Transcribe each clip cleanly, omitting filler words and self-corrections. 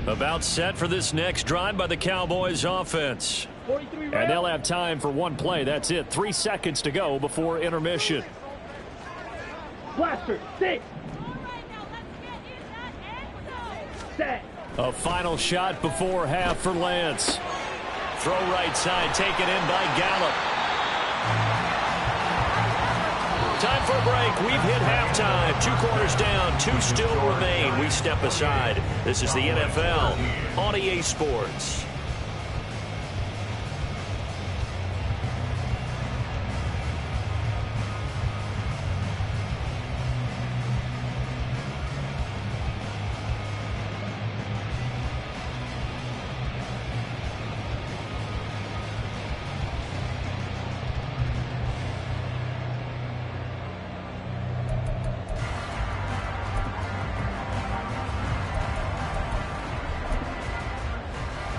About set for this next drive by the Cowboys offense. And they'll have time for one play. That's it. 3 seconds to go before intermission. Blaster, 6. Set. A final shot before half for Lance. Throw right side, taken in by Gallup. Time for a break. We've hit halftime. 2 quarters down, 2 still remain. We step aside. This is the NFL on EA Sports.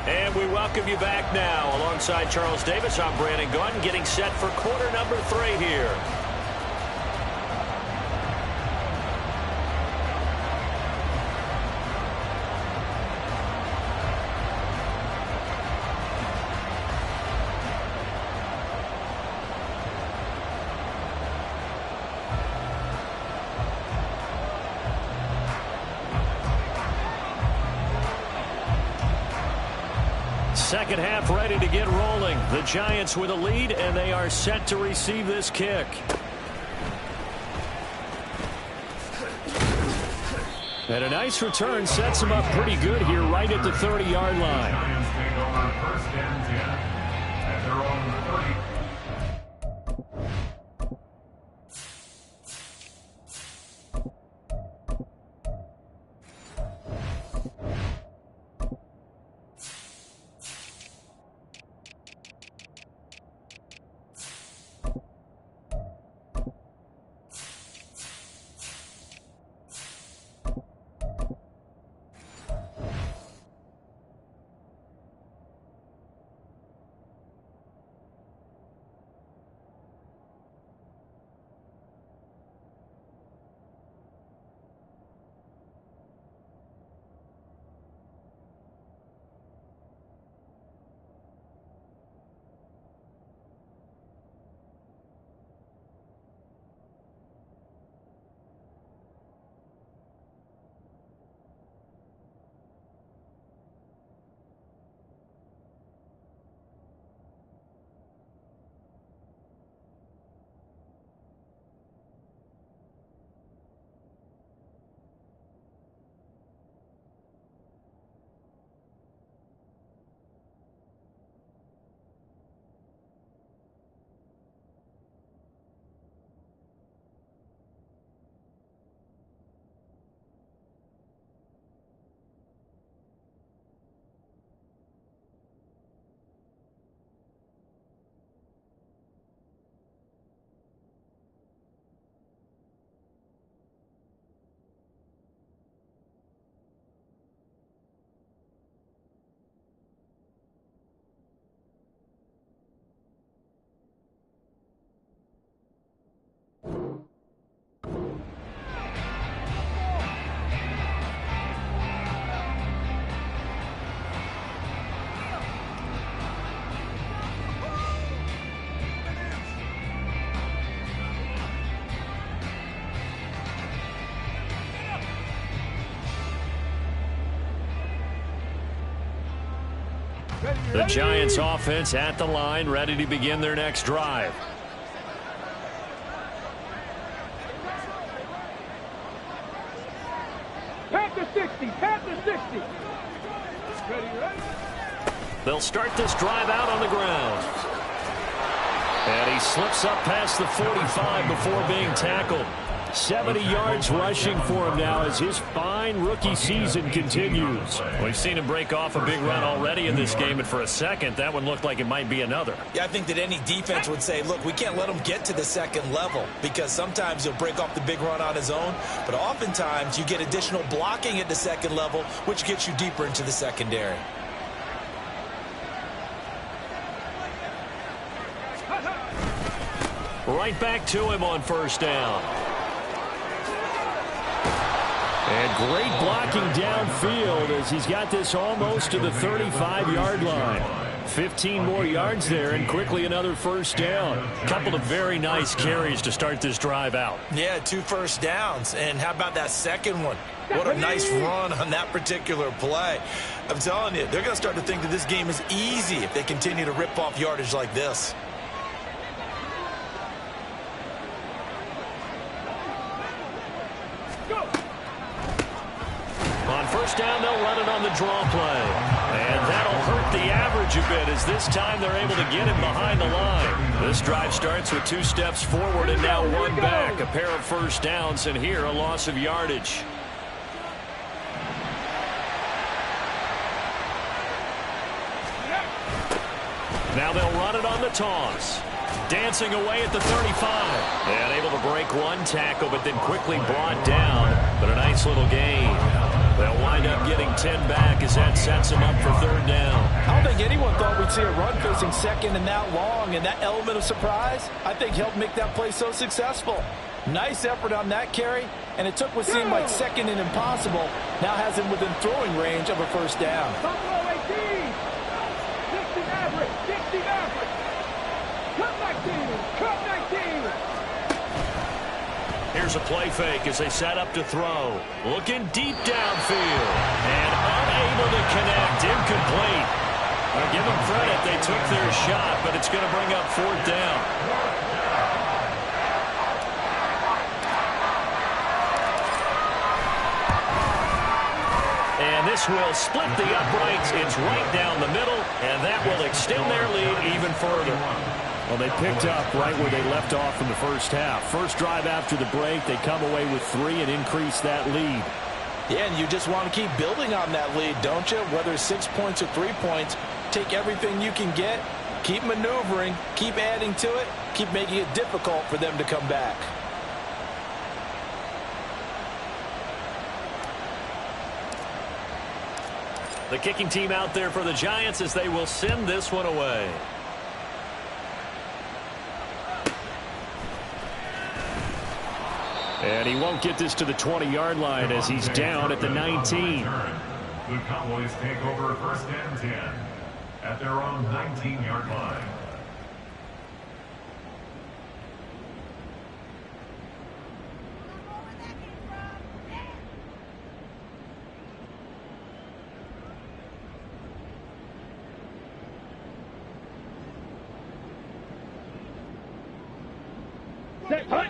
And we welcome you back now. Alongside Charles Davis, I'm Brandon Gaudin, getting set for quarter number 3 here. Second half ready to get rolling. The Giants with a lead, and they are set to receive this kick. And a nice return sets them up pretty good here right at the 30-yard line. Giants take over 1st and 10 at their own 30. The Giants offense at the line, ready to begin their next drive. Panther 60, Panther 60. Ready. They'll start this drive out on the ground. And he slips up past the 45 before being tackled. 70 yards rushing for him now as his fine rookie season continues. We've seen him break off a big run already in this game, and for a second, that one looked like it might be another. Yeah, I think that any defense would say, look, we can't let him get to the second level because sometimes he'll break off the big run on his own, but oftentimes you get additional blocking at the second level, which gets you deeper into the secondary. Right back to him on first down. And Great blocking downfield as he's got this almost to the 35-yard line. 15 more yards there and quickly another first down. Couple of very nice carries to start this drive out. Yeah, 2 first downs. And how about that second one? What a nice run on that particular play. I'm telling you, they're going to start to think that this game is easy if they continue to rip off yardage like this. On first down, they'll run it on the draw play. And that'll hurt the average a bit as this time they're able to get him behind the line. This drive starts with 2 steps forward and now 1 back. A pair of first downs, and here a loss of yardage. Now they'll run it on the toss. Dancing away at the 35. And able to break 1 tackle, but then quickly brought down. But a nice little gain. They'll wind up getting 10 back as that sets them up for 3rd down. I don't think anyone thought we'd see a run facing second and that long, and that element of surprise, I think, helped make that play so successful. Nice effort on that carry, and it took what seemed like second and impossible, now has him within throwing range of a first down. Buffalo 18. 60 Maverick. 60 Maverick. Cut 19. Cut 19. Here's a play fake as they set up to throw. Looking deep downfield. And unable to connect. Incomplete. Now give them credit. They took their shot, but it's going to bring up 4th down. And this will split the uprights. It's right down the middle, and that will extend their lead even further. Well, they picked up right where they left off in the first half. First drive after the break, they come away with 3 and increase that lead. Yeah, and you just want to keep building on that lead, don't you? Whether it's 6 points or 3 points, take everything you can get, keep maneuvering, keep adding to it, keep making it difficult for them to come back. The kicking team out there for the Giants as they will send this one away. And he won't get this to the 20-yard line as he's down at the 19. The Cowboys take over 1st and 10 at their own 19-yard line.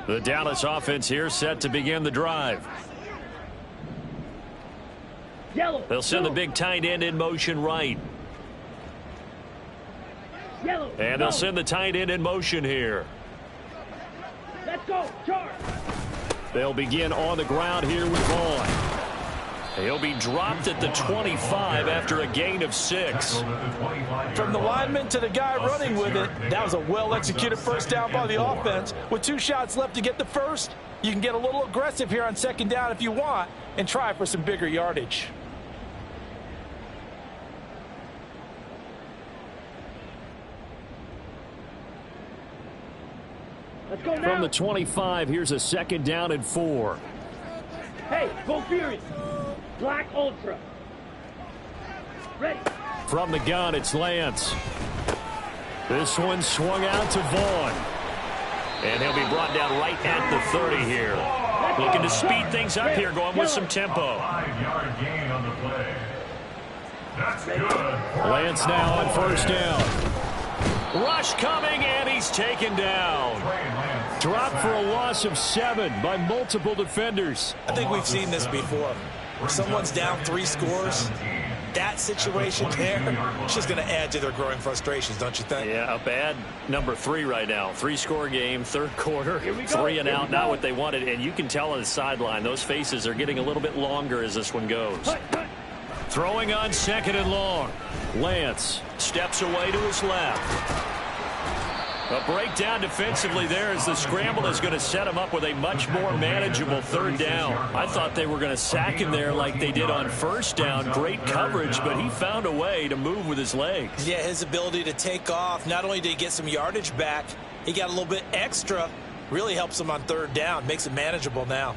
The Dallas offense here set to begin the drive. They'll send the big tight end in motion right. And they'll send the tight end in motion here. Let's go. Charge. They'll begin on the ground here with Vaughn. He'll be dropped at the 25 after a gain of 6. From the lineman to the guy running with it, that was a well-executed first down by the offense. With 2 shots left to get the first, you can get a little aggressive here on 2nd down if you want and try for some bigger yardage. Let's go now. From the 25, here's a 2nd down and 4. Hey, go Fury. Black Ultra. Ready. From the gun, it's Lance. This one swung out to Vaughn. And he'll be brought down right at the 30 here. Looking to speed things up here, going with some tempo. 5-yard gain on the play. That's good. Lance now on first down. Rush coming, and he's taken down. Dropped for a loss of 7 by multiple defenders. I think we've seen this before. If someone's down 3 scores, that situation there, it's just going to add to their growing frustrations, don't you think? Yeah, a bad number 3 right now. 3-score game, 3rd quarter, 3 and out, not what they wanted. And you can tell on the sideline, those faces are getting a little bit longer as this one goes. Throwing on 2nd and long. Lance steps away to his left. A breakdown defensively there as the scramble is going to set him up with a much more manageable 3rd down. I thought they were going to sack him there like they did on first down. Great coverage, but he found a way to move with his legs. Yeah, his ability to take off, not only did he get some yardage back, he got a little bit extra. Really helps him on 3rd down, makes it manageable now.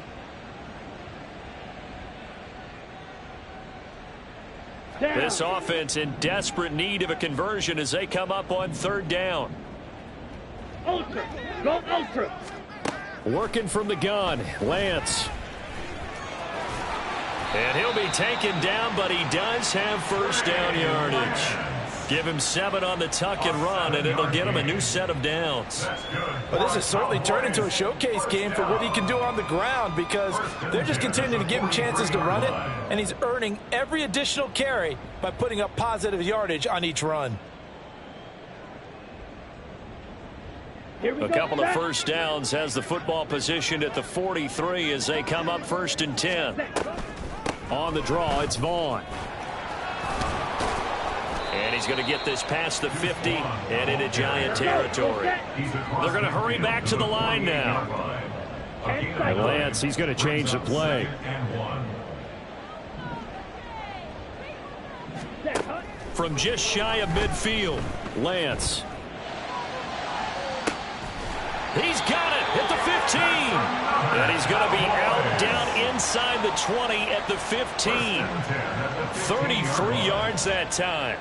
Down. This offense in desperate need of a conversion as they come up on 3rd down. Ultra. Go ultra. Working from the gun, Lance. And he'll be taken down, but he does have 1st down yardage. Give him 7 on the tuck and run, and it'll get him a new set of downs. Well, this has certainly turned into a showcase game for what he can do on the ground because they're just continuing to give him chances to run it, and he's earning every additional carry by putting up positive yardage on each run. Here we A go. couple of 1st downs has the football positioned at the 43 as they come up 1st and 10. On the draw, it's Vaughn. And he's going to get this past the 50 and into Giant territory. They're going to hurry back to the line now. And Lance, he's going to change the play. From just shy of midfield, Lance. He's got it at the 15. And he's going to be out down inside the 20 at the 15. 33 yards that time.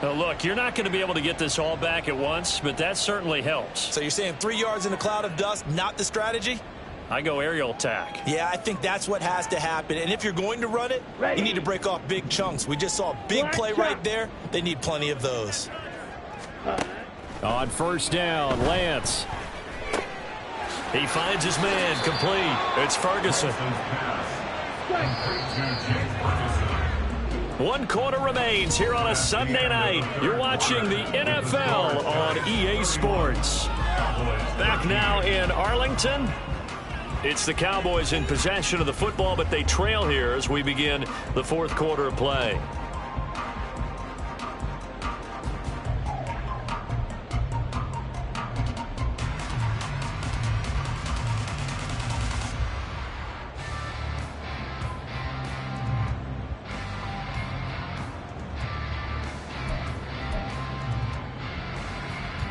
Now look, you're not going to be able to get this all back at once, but that certainly helps. So you're saying 3 yards in a cloud of dust, not the strategy? I go aerial attack. Yeah, I think that's what has to happen. And if you're going to run it, you need to break off big chunks. We just saw a big play right there. They need plenty of those. On 1st down, Lance. He finds his man complete. It's Ferguson. 1 quarter remains here on a Sunday night. You're watching the NFL on EA Sports. Back now in Arlington. It's the Cowboys in possession of the football, but they trail here as we begin the 4th quarter of play.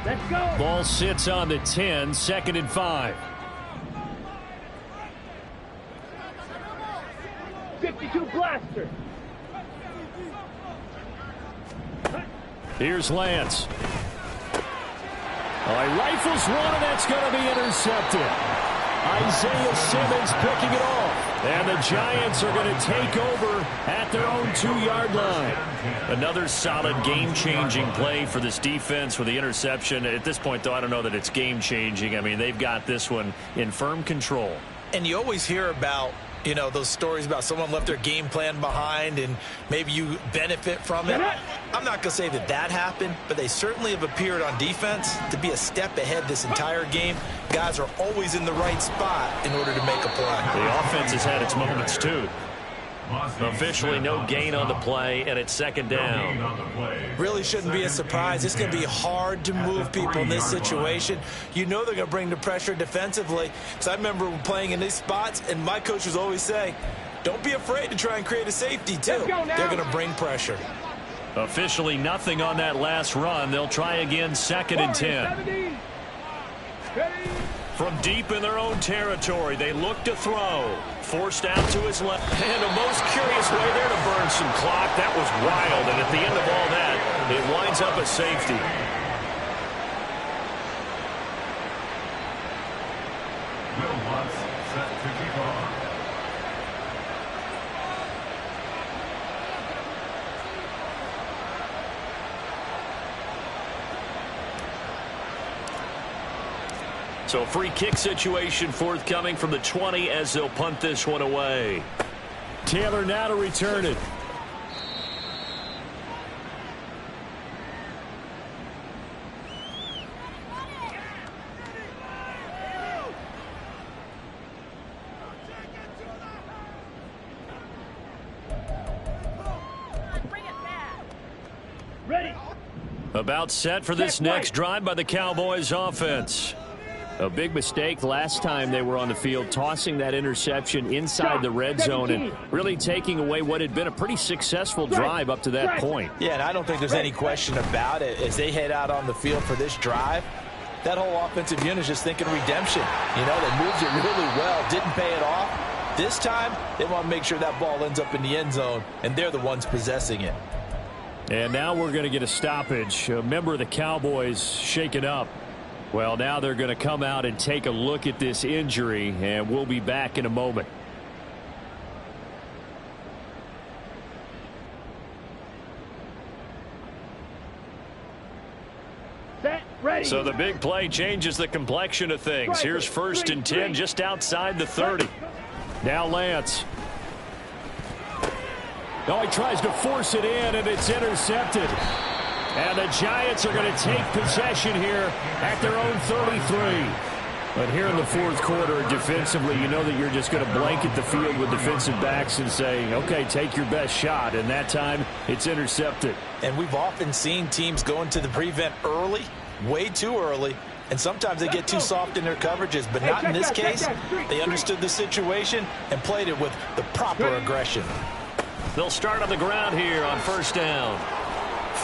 Let's go. Ball sits on the 10, 2nd and 5. 52 blaster. Here's Lance. He rifles one, and that's going to be intercepted. Isaiah Simmons picking it off. And the Giants are going to take over at their own 2-yard line. Another solid game-changing play for this defense with the interception. At this point, though, I don't know that it's game-changing. I mean, they've got this one in firm control. And you always hear about, you know, those stories about someone left their game plan behind and maybe you benefit from it. I'm not going to say that that happened, but they certainly have appeared on defense to be a step ahead this entire game. Guys are always in the right spot in order to make a play. The offense has had its moments, too. Officially no gain on the play, and it's 2nd down. Really shouldn't be a surprise. It's going to be hard to move people in this situation. You know they're going to bring the pressure defensively. Because I remember playing in these spots, and my coaches always say, don't be afraid to try and create a safety, too. They're going to bring pressure. Officially nothing on that last run. They'll try again, 2nd and 10. From deep in their own territory, they look to throw. Forced out to his left. And a most curious way there to burn some clock. That was wild. And at the end of all that, it winds up a safety. Will Lutz set to kick off. So free kick situation forthcoming from the 20 as they'll punt this one away. Taylor now to return it. Ready. About set for this next drive by the Cowboys offense. A big mistake last time they were on the field, tossing that interception inside the red zone and really taking away what had been a pretty successful drive up to that point. Yeah, and I don't think there's any question about it. As they head out on the field for this drive, that whole offensive unit is just thinking redemption. You know, they moved it really well, didn't pay it off. This time, they want to make sure that ball ends up in the end zone, and they're the ones possessing it. And now we're going to get a stoppage. A member of the Cowboys shaken up. Well, now they're going to come out and take a look at this injury, and we'll be back in a moment. Set, ready. So the big play changes the complexion of things. Here's 1st and 10 just outside the 30. Now Lance. Oh, he tries to force it in, and it's intercepted. And the Giants are going to take possession here at their own 33. But here in the 4th quarter, defensively, you know that you're just going to blanket the field with defensive backs and say, okay, take your best shot. And that time, it's intercepted. And we've often seen teams go into the prevent early, way too early, and sometimes they get too soft in their coverages. But not in this case. They understood the situation and played it with the proper aggression. They'll start on the ground here on 1st down.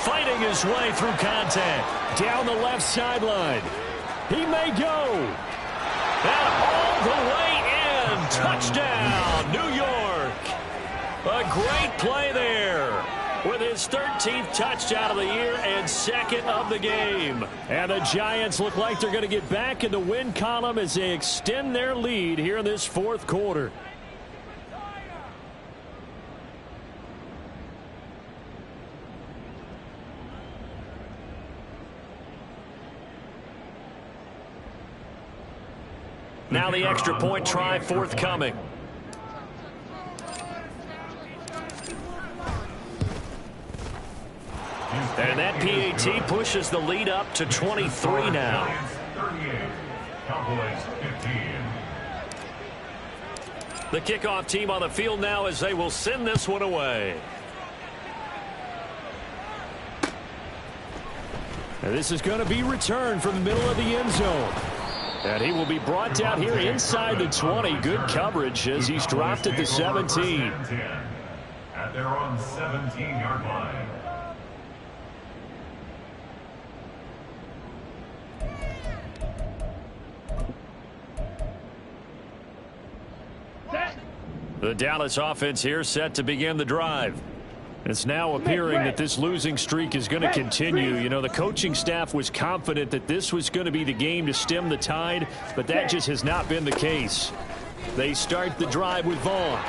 Fighting his way through contact. Down the left sideline. He may go. And all the way in. Touchdown, New York. A great play there. With his 13th touchdown of the year and 2nd of the game. And the Giants look like they're going to get back in the win column as they extend their lead here in this 4th quarter. Now the extra point try forthcoming. And that PAT pushes the lead up to 23 now. 38, Cowboys 15. The kickoff team on the field now as they will send this one away. And this is going to be returned from the middle of the end zone. And he will be brought down here inside the 20. Good coverage as he's dropped at the 17. At their own 17-yard line. The Dallas offense here set to begin the drive. It's now appearing that this losing streak is going to continue. You know, the coaching staff was confident that this was going to be the game to stem the tide, but that just has not been the case. They start the drive with Vaughn.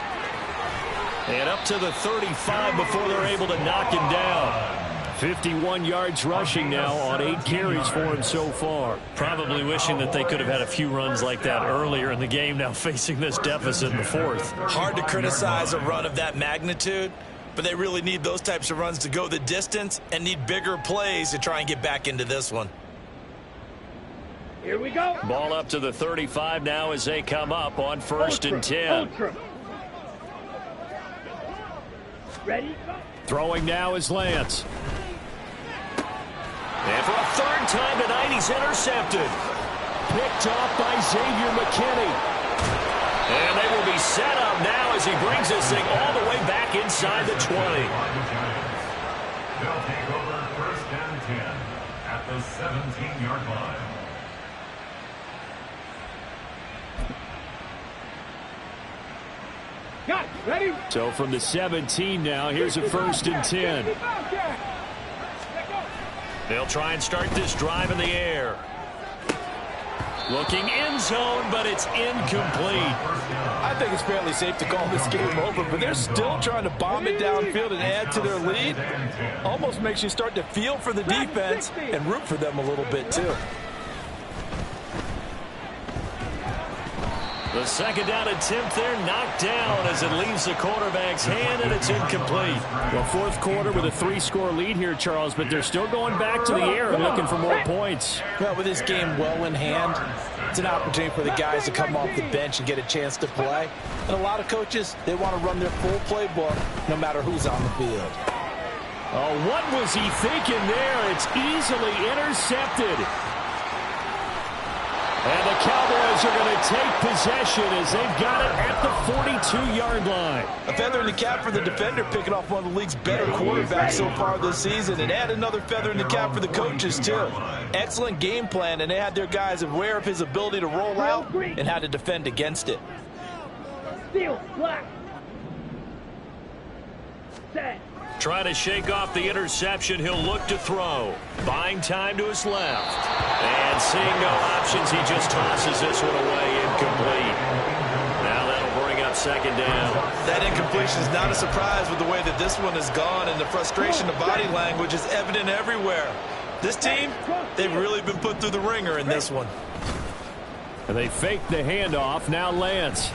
And up to the 35 before they're able to knock him down. 51 yards rushing now on 8 carries for him so far. Probably wishing that they could have had a few runs like that earlier in the game, now facing this deficit in the 4th. Hard to criticize a run of that magnitude, but they really need those types of runs to go the distance and need bigger plays to try and get back into this one. Here we go. Ball up to the 35 now as they come up on 1st and 10. Ultra. Ready? Throwing now is Lance. And for a 3rd time tonight, he's intercepted. Picked off by Xavier McKinney. And they will be set up now as he brings this thing all the way back inside the 20. They'll take over 1st and 10 at the 17-yard line. Got it. Ready? So from the 17 now, here's a 1st and 10. They'll try and start this drive in the air. Looking end zone, but it's incomplete. I think it's fairly safe to call this game over, but they're still trying to bomb it downfield and add to their lead. Almost makes you start to feel for the defense and root for them a little bit, too. The 2nd down attempt there knocked down as it leaves the quarterback's hand, and it's incomplete. Well, 4th quarter with a 3-score lead here, Charles, but they're still going back to the air and looking for more points. Well, with this game well in hand, it's an opportunity for the guys to come off the bench and get a chance to play. And a lot of coaches, they want to run their full playbook no matter who's on the field. Oh, what was he thinking there? It's easily intercepted. And the Cowboys are going to take possession as they've got it at the 42-yard line. A feather in the cap for the defender, picking off one of the league's better quarterbacks so far this season. And add another feather in the cap for the coaches, too. Excellent game plan, and they had their guys aware of his ability to roll out and how to defend against it. Steel, black. Set. Trying to shake off the interception. He'll look to throw. Buying time to his left. And seeing no options, he just tosses this one away, incomplete. Now that'll bring up second down. That incompletion is not a surprise with the way that this one has gone, and the frustration of body language is evident everywhere. This team, they've really been put through the ringer in this one. And they fake the handoff. Now Lance.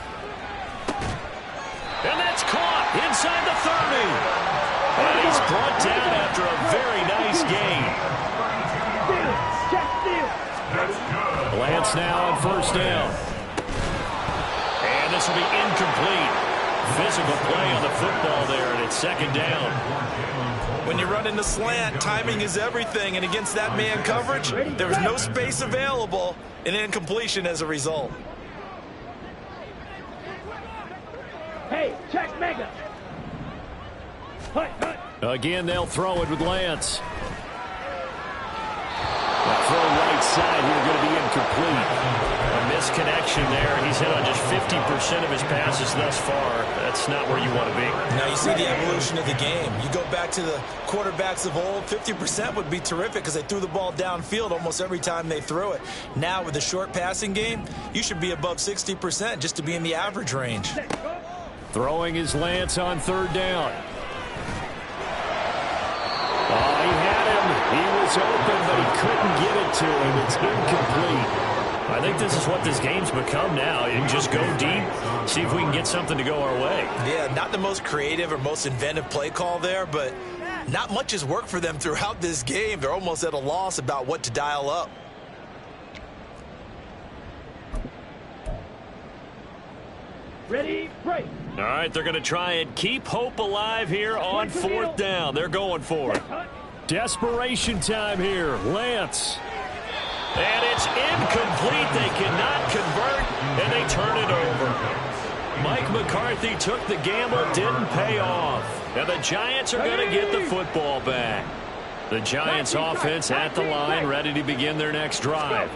And that's caught inside the 30. And he's brought down after a very nice gain. Lance now on first down. And this will be incomplete. Physical play on the football there, and it's second down. When you run in the slant, timing is everything, and against that man coverage, there's no space available, and incompletion as a result. Hey, check Mega. Hut, hut. Again, they'll throw it with Lance. The throw right side here going to be incomplete. A misconnection there. He's hit on just 50% of his passes thus far. That's not where you want to be. Now you see the evolution of the game. You go back to the quarterbacks of old, 50% would be terrific because they threw the ball downfield almost every time they threw it. Now with the short passing game, you should be above 60% just to be in the average range. Throwing his Lance on third down. Oh, he had him. He was open, but he couldn't get it to him. It's incomplete. I think this is what this game's become now. You just go deep, see if we can get something to go our way. Yeah, not the most creative or most inventive play call there, but not much has worked for them throughout this game. They're almost at a loss about what to dial up. Ready, break. All right, they're going to try and keep hope alive here on fourth down. They're going for it. Desperation time here. Lance. And it's incomplete. They cannot convert, and they turn it over. Mike McCarthy took the gamble, didn't pay off. And the Giants are going to get the football back. The Giants offense at the line, ready to begin their next drive.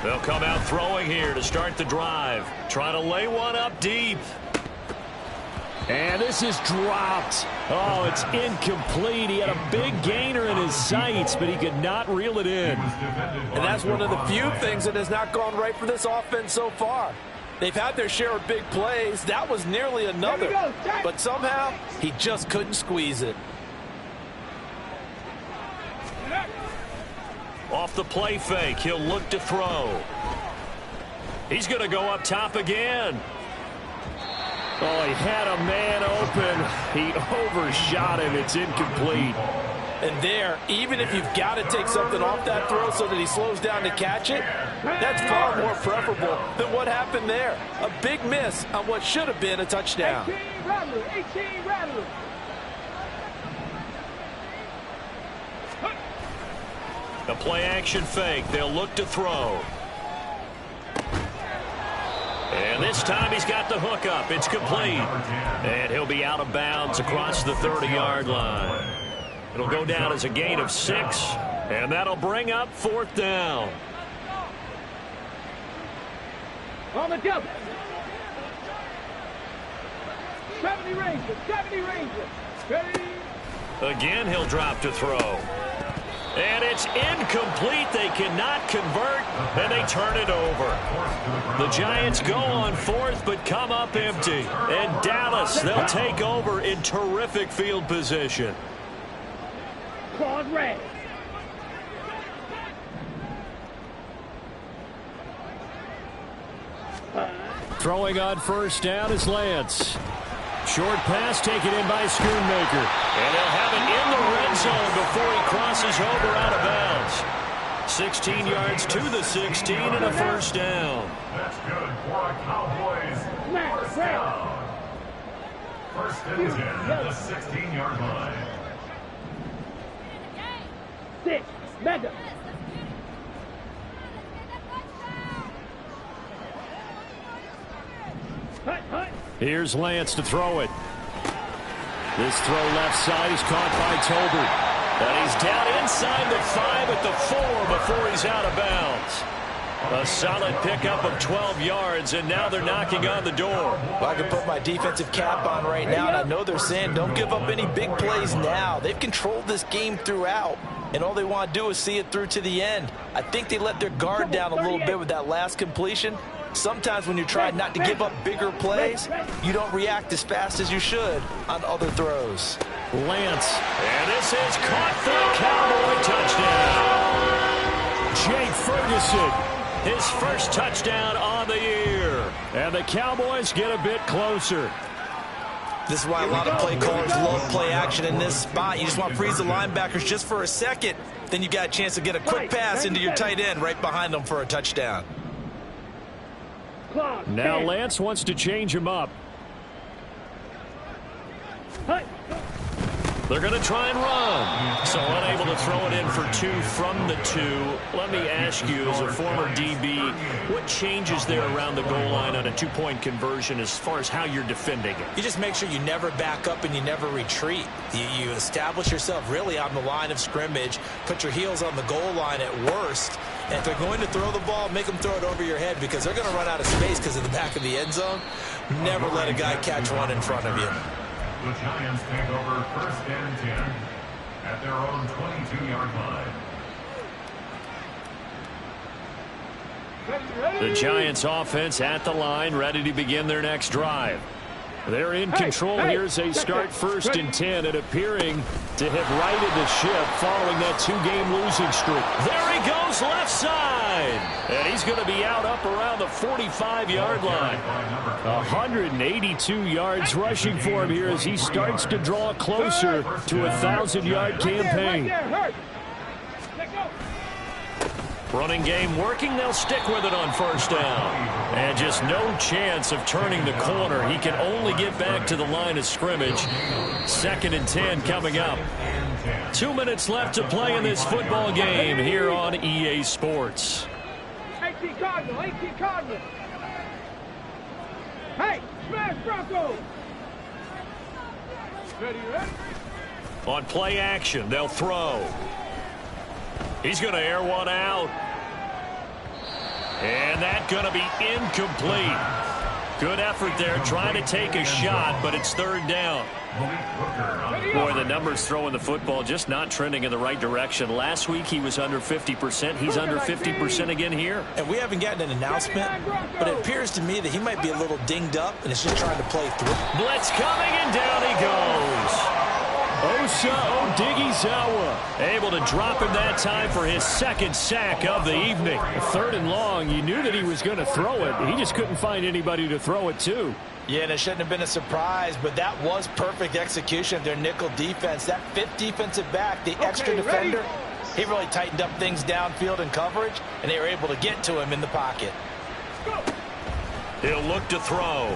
They'll come out throwing here to start the drive. Trying to lay one up deep. And this is dropped. Oh, it's incomplete. He had a big gainer in his sights, but he could not reel it in. And that's one of the few things that has not gone right for this offense so far. They've had their share of big plays. That was nearly another. But somehow, he just couldn't squeeze it. Off the play fake, he'll look to throw. He's going to go up top again. Oh, he had a man open. He overshot him. It's incomplete. And there, even if you've got to take something off that throw so that he slows down to catch it, that's far more preferable than what happened there. A big miss on what should have been a touchdown. 18 Rattler. The play action fake. They'll look to throw. And this time he's got the hook up. It's complete. And he'll be out of bounds across the 30-yard line. It'll go down as a gain of 6. And that'll bring up fourth down. On the double. 70 Rangers. Ready. Again, he'll drop to throw. And it's incomplete. They cannot convert, and they turn it over. The Giants go on fourth, but come up empty. And Dallas, they'll take over in terrific field position. Claude Ray. Throwing on first down is Lance. Short pass taken in by Schoonmaker. And they'll have it in the red zone before he crosses over out of bounds. 16 yards to the 16 and a first down. That's good for a Cowboys first down. First and 10 at the 16-yard line. 6 Mega. Hut. Here's Lance to throw it. This throw left side is caught by Tolbert. And he's down inside the 5 at the 4 before he's out of bounds. A solid pickup of 12 yards, and now they're knocking on the door. Well, I can put my defensive cap on right now, and I know they're saying don't give up any big plays now. They've controlled this game throughout, and all they want to do is see it through to the end. I think they let their guard down a little bit with that last completion. Sometimes when you're trying not to give up bigger plays, you don't react as fast as you should on other throws. Lance, and this is caught for a Cowboy touchdown. Jake Ferguson, his first touchdown on the year. And the Cowboys get a bit closer. This is why a lot of play callers love play action in this spot. You just want to freeze the linebackers just for a second. Then you got a chance to get a quick pass into your tight end right behind them for a touchdown. Now Lance wants to change him up. They're going to try and run. So unable to throw it in for 2 from the 2. Let me ask you, as a former DB, what changes there around the goal line on a 2-point conversion as far as how you're defending it? You just make sure you never back up and you never retreat. You establish yourself really on the line of scrimmage, put your heels on the goal line at worst, and if they're going to throw the ball, make them throw it over your head because they're going to run out of space because of the back of the end zone. Never let a guy catch one in front of you. The Giants take over 1st and 10 at their own 22-yard line. The Giants offense at the line, ready to begin their next drive. They're in control here as they start 1st and 10 and appearing to have righted the ship following that 2-game losing streak. There he goes left side. And he's going to be out up around the 45-yard line. 182 yards rushing for him here as he starts to draw closer to a 1,000-yard campaign. Running game working. They'll stick with it on 1st down. And just no chance of turning the corner. He can only get back to the line of scrimmage. 2nd and 10 coming up. 2 minutes left to play in this football game here on EA Sports. 18 Cardinal, 18 Cardinal. Hey, smash Broncos. Ready? On play action, they'll throw. He's going to air one out. And that's going to be incomplete. Good effort there, trying to take a shot, but it's 3rd down. Boy, the numbers throwing the football just not trending in the right direction. Last week he was under 50%. He's under 50% again here. And we haven't gotten an announcement, but it appears to me that he might be a little dinged up and is just trying to play through. Blitz coming, and down he goes. Osa Odighizuwa able to drop him that time for his 2nd sack of the evening. 3rd and long. You knew that he was going to throw it. He just couldn't find anybody to throw it to. Yeah, and it shouldn't have been a surprise, but that was perfect execution of their nickel defense. That 5th defensive back, the extra defender, he really tightened up things downfield in coverage, and they were able to get to him in the pocket. He'll look to throw.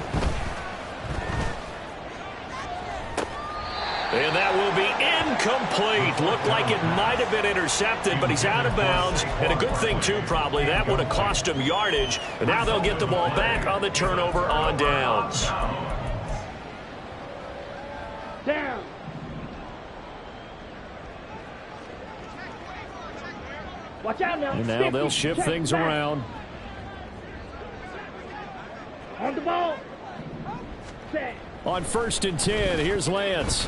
And that will be incomplete. Looked like it might have been intercepted, but he's out of bounds. And a good thing, too, probably. That would have cost him yardage. And now they'll get the ball back on the turnover on downs. Down. Watch out now. And now they'll shift things around. On the ball. Set. On 1st and 10, here's Lance.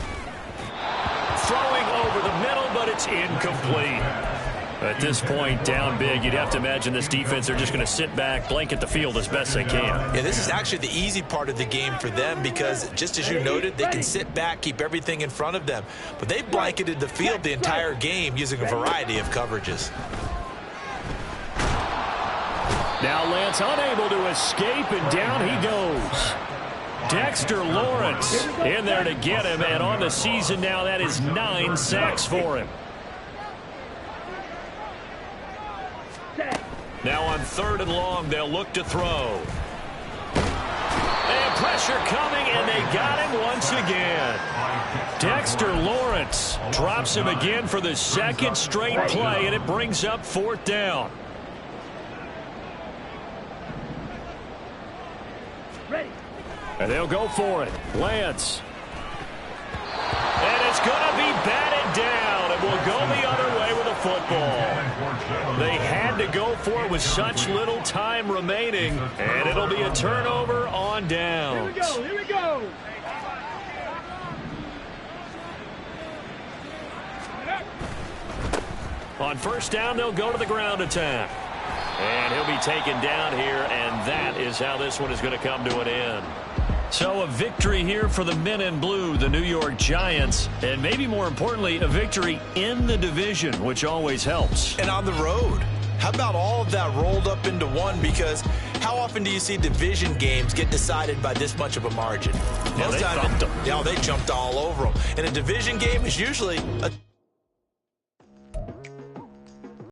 Throwing over the middle, but it's incomplete. At this point, down big, you'd have to imagine this defense, they're just going to sit back, blanket the field as best they can. Yeah, this is actually the easy part of the game for them because, just as you noted, they can sit back, keep everything in front of them. But they've blanketed the field the entire game using a variety of coverages. Now Lance unable to escape, and down he goes. Dexter Lawrence in there to get him, and on the season now, that is 9 sacks for him. Now on 3rd and long, they'll look to throw. And pressure coming, and they got him once again. Dexter Lawrence drops him again for the 2nd straight play, and it brings up 4th down. And they'll go for it. Lance. And it's going to be batted down. It will go the other way with the football. They had to go before with such little time remaining, and it'll be a turnover on downs. Here we go. Here we go. On first down, they'll go to the ground attack. And he'll be taken down here, and that is how this one is going to come to an end. So a victory here for the men in blue, the New York Giants, and maybe more importantly, a victory in the division, which always helps. And on the road. How about all of that rolled up into one? Because how often do you see division games get decided by this much of a margin? Yeah, they thumped them. Yeah, they jumped all over them. And a division game is usually a